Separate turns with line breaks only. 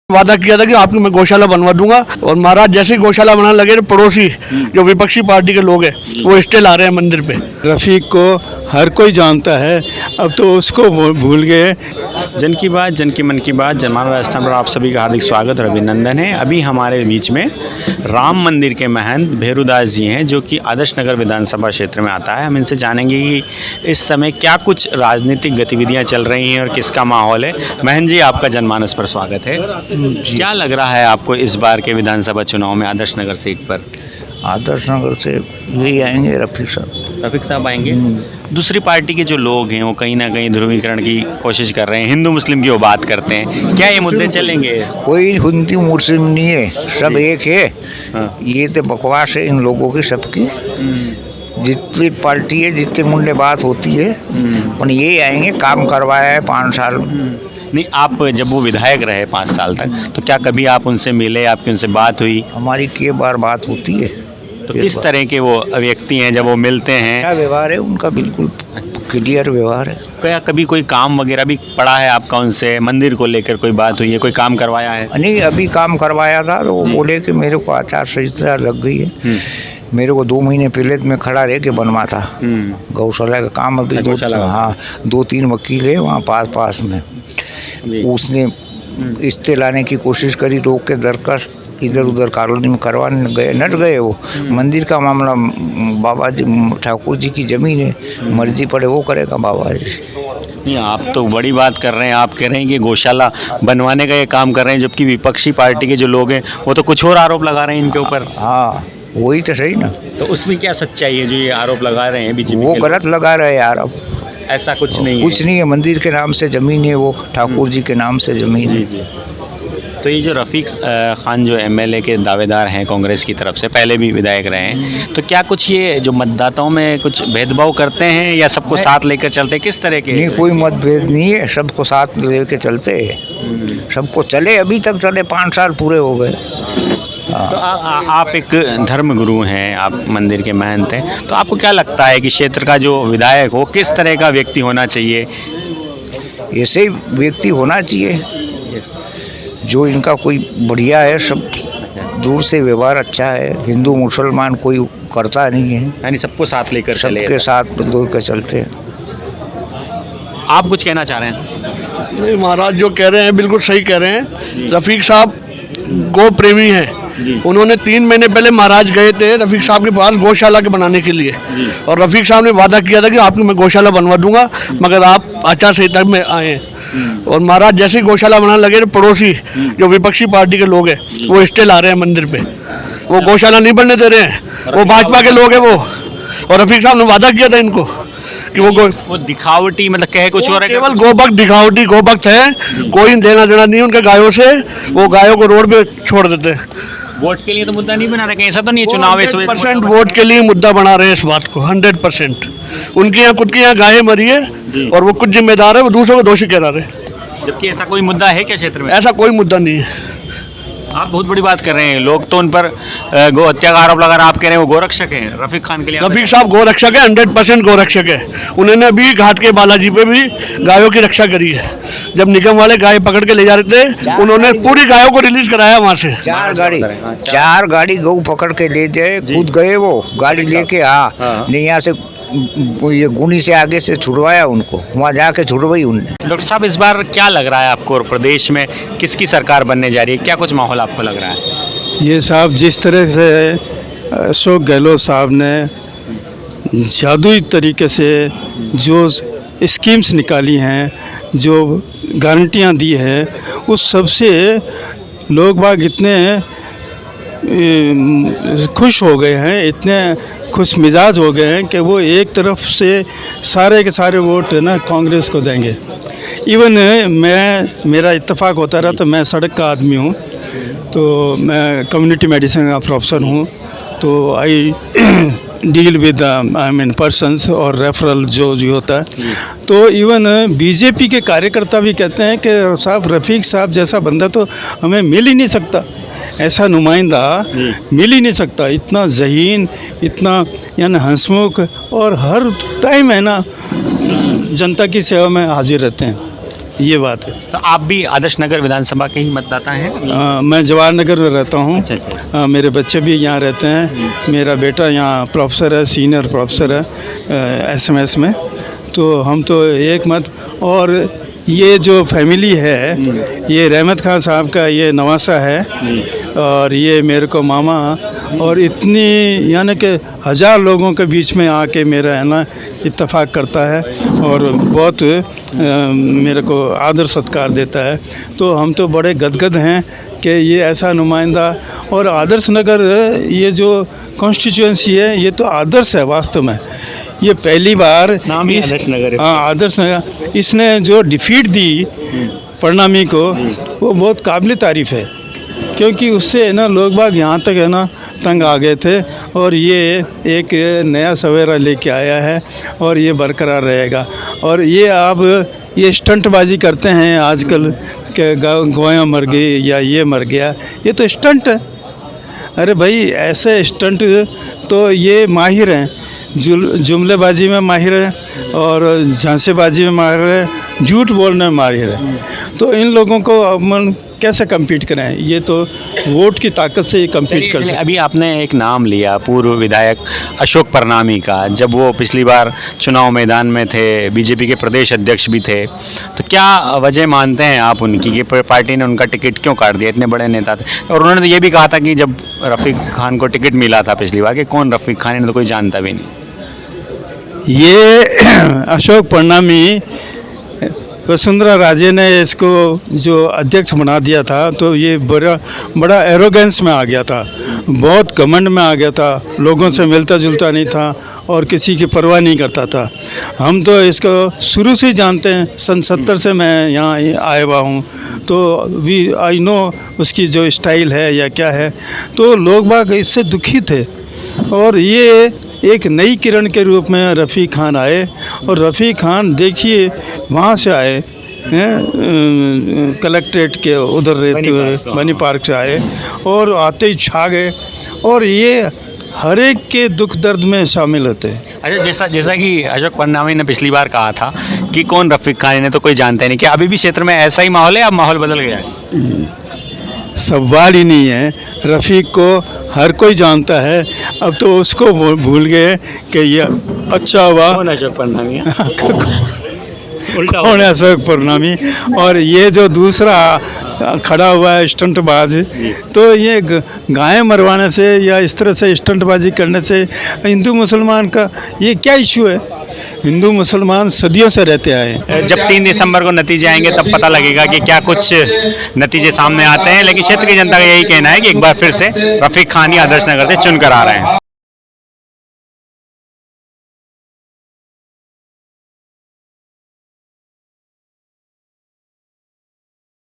वादा किया था कि आपकी मैं गौशाला बनवा दूंगा और महाराज जैसे ही गौशाला बनाने लगे पड़ोसी जो विपक्षी पार्टी के लोग हैं वो स्टे ला रहे हैं मंदिर पे।
रफ़ीक को हर कोई जानता है, अब तो उसको भूल गए।
जन की बात, जन की मन की बात, जनमान व्यवस्था पर आप सभी का हार्दिक स्वागत और अभिनंदन है। अभी हमारे बीच में राम मंदिर के महंत भेरुदास जी हैं जो कि आदर्श नगर विधानसभा क्षेत्र में आता है। हम इनसे जानेंगे कि इस समय क्या कुछ राजनीतिक गतिविधियां चल रही हैं और किसका माहौल है। महंत जी, आपका जनमानस पर स्वागत है। क्या लग रहा है आपको इस बार के विधानसभा चुनाव में आदर्श नगर सीट पर?
आदर्श नगर से यही आएंगे रफ़ीक साहब।
रफ़ीक साहब आएंगे। दूसरी पार्टी के जो लोग हैं वो कहीं ना कहीं ध्रुवीकरण की कोशिश कर रहे हैं, हिंदू मुस्लिम की वो बात करते हैं, क्या ये मुद्दे चलेंगे?
कोई हिंदू मुस्लिम नहीं है, सब एक है।
हाँ।
ये तो बकवास है इन लोगों की सबकी। जितनी पार्टी है जितने मुंडे बात होती है, पर ये आएंगे, काम करवाया है 5 साल।
नहीं, आप जब वो विधायक रहे 5 साल तक तो क्या कभी आप उनसे मिले, आपकी उनसे बात हुई?
हमारी कई बार बात होती है।
तो किस तरह के वो व्यक्ति हैं जब वो मिलते हैं?
क्या व्यवहार है उनका? बिल्कुल क्लियर व्यवहार है।
क्या कभी कोई काम वगैरह भी पड़ा है आपका उनसे? मंदिर को लेकर कोई बात हुई है, कोई काम करवाया है?
नहीं, अभी काम करवाया था तो वो बोले कि मेरे को आचार संहिता लग गई है। मेरे को 2 महीने पहले मैं खड़ा रह के बनवा था गौशाला का काम। अभी हाँ 2-3 वकील है वहाँ पास में। उसने इस्ते लाने की कोशिश करी, रोक के दरखास्त इधर उधर कॉलोनी में करवाने गए, नट गए वो। मंदिर का मामला बाबा जी ठाकुर जी की ज़मीन है, मर्जी पड़े वो करेगा बाबा जी।
नहीं, आप तो बड़ी बात कर रहे हैं। आप कह रहे हैं कि गौशाला बनवाने का ये काम कर रहे हैं, जबकि विपक्षी पार्टी के जो लोग हैं वो तो कुछ और आरोप लगा रहे हैं इनके ऊपर।
हाँ वही तो सही ना।
तो उसमें क्या सच्चाई है जो ये आरोप लगा रहे हैं बीजेपी?
वो गलत लगा रहे यार। अब
ऐसा कुछ नहीं है।
कुछ नहीं है, मंदिर के नाम से ज़मीन है, वो ठाकुर जी के नाम से ज़मीन है।
जी। तो ये जो रफ़ीक खान जो एमएलए के दावेदार हैं कांग्रेस की तरफ से, पहले भी विधायक रहे हैं, तो क्या कुछ ये जो मतदाताओं में कुछ भेदभाव करते हैं या सबको साथ लेकर चलते हैं? किस तरह के?
नहीं, कोई मतभेद नहीं है, सबको साथ लेके चलते हैं। सबको चले, अभी तक चले, 5 साल पूरे हो गए।
तो आप एक धर्मगुरु हैं, आप मंदिर के महंत हैं, तो आपको क्या लगता है कि क्षेत्र का जो विधायक हो किस तरह का व्यक्ति होना चाहिए?
ऐसे ही व्यक्ति होना चाहिए जो इनका कोई बढ़िया है, सब दूर से व्यवहार अच्छा है, हिंदू मुसलमान कोई करता नहीं है,
यानी सबको साथ लेकर चले।
सबके साथ लेकर चलते हैं।
आप कुछ कहना चाह रहे हैं?
नहीं महाराज जो कह रहे हैं बिल्कुल सही कह रहे हैं। रफ़ीक साहब गौ प्रेमी हैं। उन्होंने 3 महीने पहले महाराज गए थे रफ़ीक साहब के पास गौशाला के बनाने के लिए, और रफ़ीक साहब ने वादा किया था कि आपकी मैं गौशाला बनवा दूंगा मगर आप आचार संहिता में आए हैं। और महाराज जैसे ही गौशाला बनाने लगे पड़ोसी जो विपक्षी पार्टी के लोग हैं वो स्टे ला रहे हैं मंदिर पे। वो गौशाला नहीं बनने दे रहे हैं, वो भाजपा के लोग हैं वो। और रफ़ीक साहब ने वादा किया था इनको कि वो
दिखावटी, मतलब कहे कुछ और है,
केवल गोभक्त दिखावटी गोभक्त है, कोई लेना देना नहीं उनके गायों से। वो गायों को रोड पे छोड़ देते हैं।
वोट के लिए तो मुद्दा नहीं बना रहे, ऐसा तो नहीं है चुनाव है
100% वोट के लिए मुद्दा बना रहे हैं इस बात को। 100% उनके यहाँ खुद की यहाँ गायें मरी है और वो कुछ जिम्मेदार है, वो दूसरों को दोषी कह रहे हैं।
जबकि ऐसा कोई मुद्दा है क्या क्षेत्र में?
ऐसा कोई मुद्दा नहीं है।
आप बहुत बड़ी बात कर रहे हैं। लोग तो उन पर गौ हत्या का आरोप लगा रहे हैं, आप कह रहे हैं वो गोरक्षक हैं। रफ़ीक खान के लिए
रफ़ीक साहब गोरक्षक है, 100% गोरक्षक है। उन्होंने भी घाट के बालाजी पे भी गायों की रक्षा करी है। जब निगम वाले गाय पकड़ के ले जा रहे थे उन्होंने पूरी गायों को रिलीज कराया वहाँ से।
4 गाड़ी गऊ पकड़ के ले जाए, खुद गए वो गाड़ी लेके। हाँ नहीं, यहाँ से ये गुनी से आगे से छुड़वाया उनको, वहाँ जाके छुड़वाई उनने।
डॉक्टर साहब, इस बार क्या लग रहा है आपको और प्रदेश में किसकी सरकार बनने जा रही है? क्या कुछ माहौल आपको लग रहा है?
ये साहब जिस तरह से अशोक गहलोत साहब ने जादुई तरीके से जो स्कीम्स निकाली हैं, जो गारंटियां दी हैं, उस सबसे लोग बाग इतने खुश हो गए हैं, इतने खुश मिजाज हो गए हैं कि वो एक तरफ से सारे के सारे वोट ना कांग्रेस को देंगे। इवन मेरा इत्तेफाक होता रहा, तो मैं सड़क का आदमी हूँ, तो मैं कम्युनिटी मेडिसिन का प्रोफेसर हूँ, तो आई डील विद पर्सन्स और रेफरल जो होता है। तो इवन बीजेपी के कार्यकर्ता भी कहते हैं कि साहब रफ़ीक साहब जैसा बंदा तो हमें मिल ही नहीं सकता, ऐसा नुमाइंदा मिल ही नहीं सकता, इतना ज़हीन, इतना यानी हंसमुख, और हर टाइम है ना जनता की सेवा में हाजिर रहते हैं। ये बात है।
तो आप भी आदर्श नगर विधानसभा के ही मतदाता हैं?
मैं जवाहर नगर में रहता हूँ।
अच्छा।
मेरे बच्चे भी यहाँ रहते हैं। मेरा बेटा यहाँ प्रोफेसर है, सीनियर प्रोफेसर है SMS में। तो हम तो एक मत। और ये जो फैमिली है, ये रहमत खान साहब का ये नवासा है और ये मेरे को मामा, और इतनी यानी कि 1000 लोगों के बीच में आके मेरा है ना इत्तेफाक करता है और बहुत मेरे को आदर सत्कार देता है। तो हम तो बड़े गदगद हैं कि ये ऐसा नुमाइंदा। और आदर्श नगर ये जो कॉन्स्टिट्यूएंसी है, ये तो आदर्श है वास्तव में। ये पहली बार
नाम ही आदर्श नगर है।
हाँ, आदर्श नगर। इसने जो डिफीट दी परिणामी को, वो बहुत काबिल तारीफ़ है, क्योंकि उससे है ना लोग बाग यहाँ तक है ना तंग आ गए थे। और ये एक नया सवेरा लेके आया है और ये बरकरार रहेगा। और ये आप ये स्टंटबाजी करते हैं आजकल कि गौयाँ मर गई या ये मर गया, ये तो स्टंट है। अरे भाई, ऐसे स्टंट तो ये माहिर हैं, जुमलेबाजी में माहिर है और झांसेबाजी में माहिर है, झूठ बोलने में माहिर है। तो इन लोगों को अपन कैसे कम्पीट करें? ये तो वोट की ताकत से ही कम्पीट कर सकते।
अभी आपने एक नाम लिया पूर्व विधायक अशोक परनामी का, जब वो पिछली बार चुनाव मैदान में थे, बीजेपी के प्रदेश अध्यक्ष भी थे, तो क्या वजह मानते हैं आप उनकी कि पार्टी ने उनका टिकट क्यों काट दिया? इतने बड़े नेता थे। और उन्होंने तो ये भी कहा था कि जब रफ़ीक खान को टिकट मिला था पिछली बार, कि कौन रफ़ीक खान, इन्हें तो कोई जानता भी नहीं।
ये अशोक परनामी, वसुंधरा राजे ने इसको जो अध्यक्ष बना दिया था, तो ये बड़ा एरोगेंस में आ गया था, बहुत घमंड में आ गया था, लोगों से मिलता जुलता नहीं था और किसी की परवाह नहीं करता था। हम तो इसको शुरू से ही जानते हैं, सन 70 से मैं यहाँ आया हुआ हूँ, तो आई नो उसकी जो स्टाइल है या क्या है। तो लोग बाग इससे दुखी थे और ये एक नई किरण के रूप में रफ़ीक खान आए। और रफ़ीक खान देखिए वहाँ से आए हैं, कलेक्ट्रेट के उधर रहते हुए बनी पार्क से आए और आते ही छा गए। और ये हर एक के दुख दर्द में शामिल होते हैं।
अच्छा, जैसा कि अशोक परनामी ने पिछली बार कहा था कि कौन रफ़ीक खान, इन्हें तो कोई जानता ही नहीं, क्या अभी भी क्षेत्र में ऐसा ही माहौल है या माहौल बदल गया है?
सवाल ही नहीं है। रफ़ीक को हर कोई जानता है, अब तो उसको भूल गए कि ये अच्छा हुआ।
कौन अशोक परनामी है?
कौन है अशोक परनामी? और ये जो दूसरा खड़ा हुआ है स्टंटबाज, तो ये गायें मरवाने से या इस तरह से स्टंटबाजी करने से हिंदू मुसलमान का ये क्या इशू है? हिंदू मुसलमान सदियों से रहते आए।
जब 3 दिसंबर को नतीजे आएंगे तब पता लगेगा कि क्या कुछ नतीजे सामने आते हैं। लेकिन क्षेत्र की जनता का यही कहना है कि एक बार फिर से रफ़ीक खान ही आदर्श नगर से चुनकर आ रहे हैं।